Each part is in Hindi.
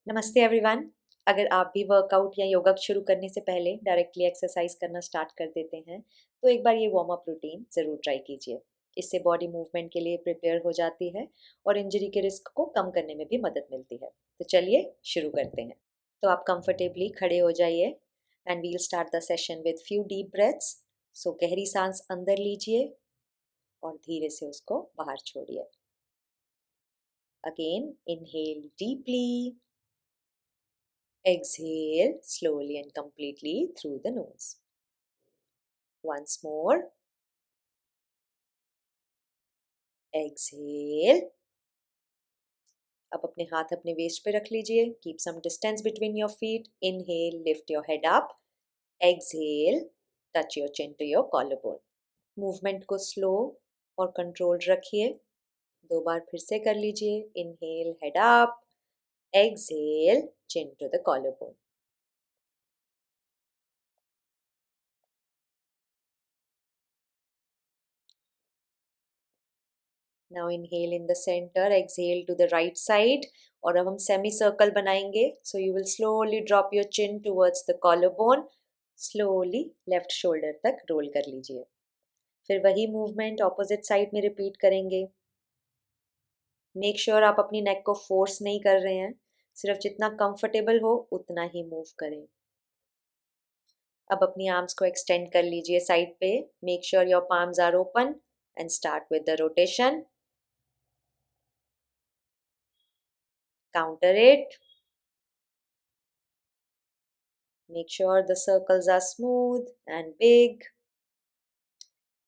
नमस्ते एवरीवन। अगर आप भी वर्कआउट या योगा शुरू करने से पहले डायरेक्टली एक्सरसाइज करना स्टार्ट कर देते हैं तो एक बार ये वार्म अप रूटीन ज़रूर ट्राई कीजिए। इससे बॉडी मूवमेंट के लिए प्रिपेयर हो जाती है और इंजरी के रिस्क को कम करने में भी मदद मिलती है। तो चलिए शुरू करते हैं। तो आप कंफर्टेबली खड़े हो जाइए and we'll start the session with few deep breaths. So गहरी सांस अंदर लीजिए और धीरे से उसको बाहर छोड़िए। Again inhale deeply, exhale slowly and completely through the nose. Once more. Exhale. अब अपने हाथ अपने वेस्ट पे रख लीजिए. Keep some distance between your feet. Inhale, lift your head up. Exhale, touch your chin to your collarbone. Movement को स्लो और कंट्रोल्ड रखिए. 2 बार फिर से कर लीजिए. Inhale, head up. Exhale, chin to the collarbone. Now inhale in the center, exhale to the right side. और अब हम सेमी सर्कल बनाएंगे. So you will slowly drop your chin towards the collarbone. Slowly left shoulder तक रोल कर लीजिए. फिर वही मूवमेंट ऑपोजिट साइड में रिपीट करेंगे. मेक श्योर आप अपनी नेक को फोर्स नहीं कर रहे हैं. सिर्फ जितना कंफर्टेबल हो उतना ही मूव करें. अब अपनी आर्म्स को एक्सटेंड कर लीजिए साइड पे. Make sure your palms are open and start with the rotation. Counter it. Make sure the circles are smooth and big.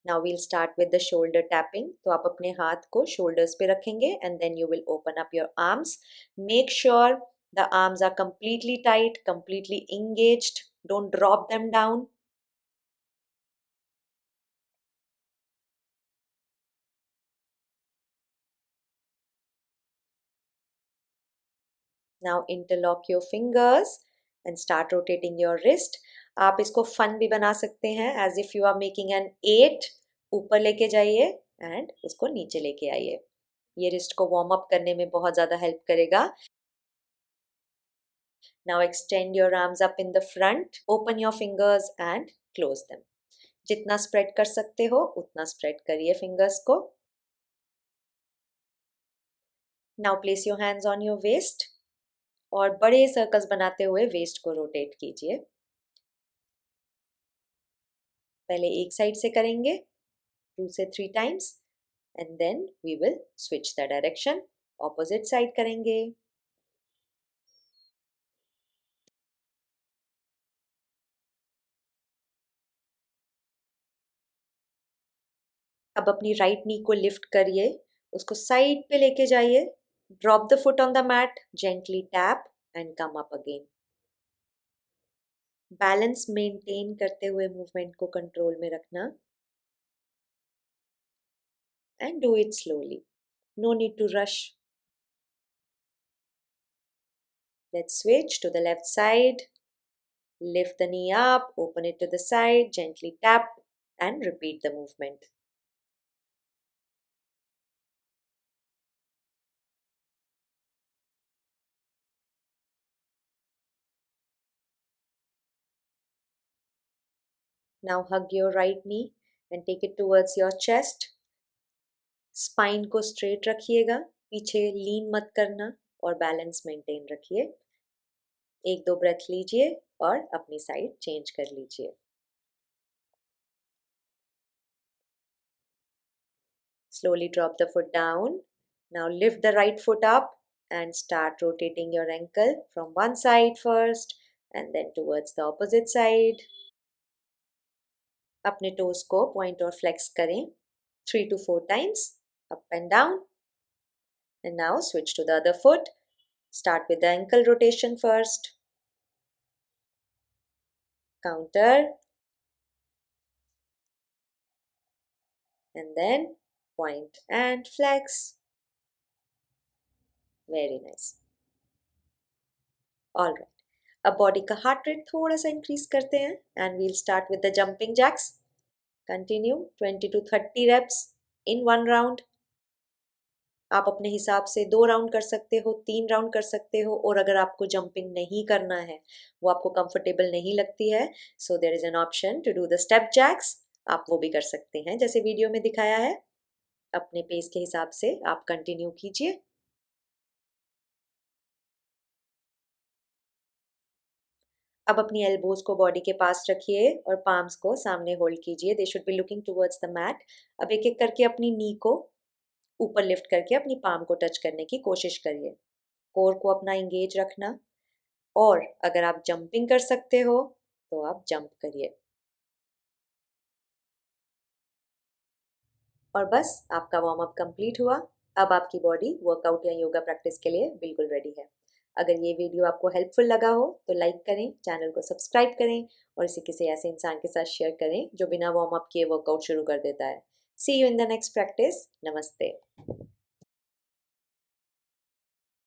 Now we'll start with the shoulder tapping. तो आप अपने हाथ को shoulders पे रखेंगे and then you will open up your arms. Make sure the arms are completely tight, completely engaged. Don't drop them down. Now interlock your fingers and start rotating your wrist. आप इसको फन भी बना सकते हैं as if you are making an 8. ऊपर लेके जाइए and उसको नीचे लेके आइए. ये रिस्ट को वार्म अप करने में बहुत ज़्यादा हेल्प करेगा. Now extend your arms up in the front. Open your fingers and close them. जितना स्प्रेड कर सकते हो उतना स्प्रेड करिए फिंगर्स को. Now place your hands on your waist और बड़े सर्कल्स बनाते हुए वेस्ट को रोटेट कीजिए. पहले एक साइड से करेंगे 2 से 3 times and then we will switch the direction. Opposite side करेंगे. अब अपनी राइट नी को लिफ्ट करिए, उसको साइड पे लेके जाइए. Drop the foot on the mat, gently tap and come up again. Balance maintain करते हुए मूवमेंट को कंट्रोल में रखना. And do it slowly. No need to rush. Let's switch to the left side. Lift the knee up, open it to the side, gently tap and repeat the movement. Now hug your right knee and take it towards your chest. Spine को स्ट्रेट रखिएगा, पीछे लीन मत करना और बैलेंस मेंटेन रखिए. 1-2 ब्रेथ लीजिए और अपनी साइड चेंज कर लीजिए. Slowly drop the foot down. Now lift the right foot up and start rotating your ankle from one side first and then towards the opposite side. अपने टोज को पॉइंट और फ्लेक्स करें 3 to 4 times up and down. And now switch to the other foot. Start with the ankle rotation first. Counter. And then point and flex. Very nice. All right. अब बॉडी का हार्ट रेट थोड़ा सा इंक्रीज करते हैं and we'll start with the jumping jacks. Continue 20 to 30 reps in one round. आप अपने हिसाब से 2 राउंड कर सकते हो, 3 राउंड कर सकते हो, और अगर आपको जंपिंग नहीं करना है, वो आपको कंफर्टेबल नहीं लगती है, so there is an option to do the step jacks. आप वो भी कर सकते हैं जैसे वीडियो में दिखाया है। अपने पेस के हिसाब से आप कंटिन्यू कीजिए। अब अपनी एल्बोज को बॉडी के पास रखिए और पाम्स को सामने होल्ड कीजिए। They should be looking towards the mat. अब एक एक करके अपनी नी को ऊपर लिफ्ट करके अपनी पाम को टच करने की कोशिश करिए। कोर को अपना इंगेज रखना, और अगर आप जंपिंग कर सकते हो तो आप जंप करिए। और बस आपका वार्म अप कंप्लीट हुआ। अब आपकी बॉडी वर्कआउट या योगा प्रैक्टिस के लिए बिल्कुल रेडी है। अगर ये वीडियो आपको हेल्पफुल लगा हो तो लाइक करें, चैनल को सब्सक्राइब करें और इसे किसी ऐसे इंसान के साथ शेयर करें जो बिना वार्म अप किए वर्कआउट शुरू कर देता है। See you in the next practice. नमस्ते।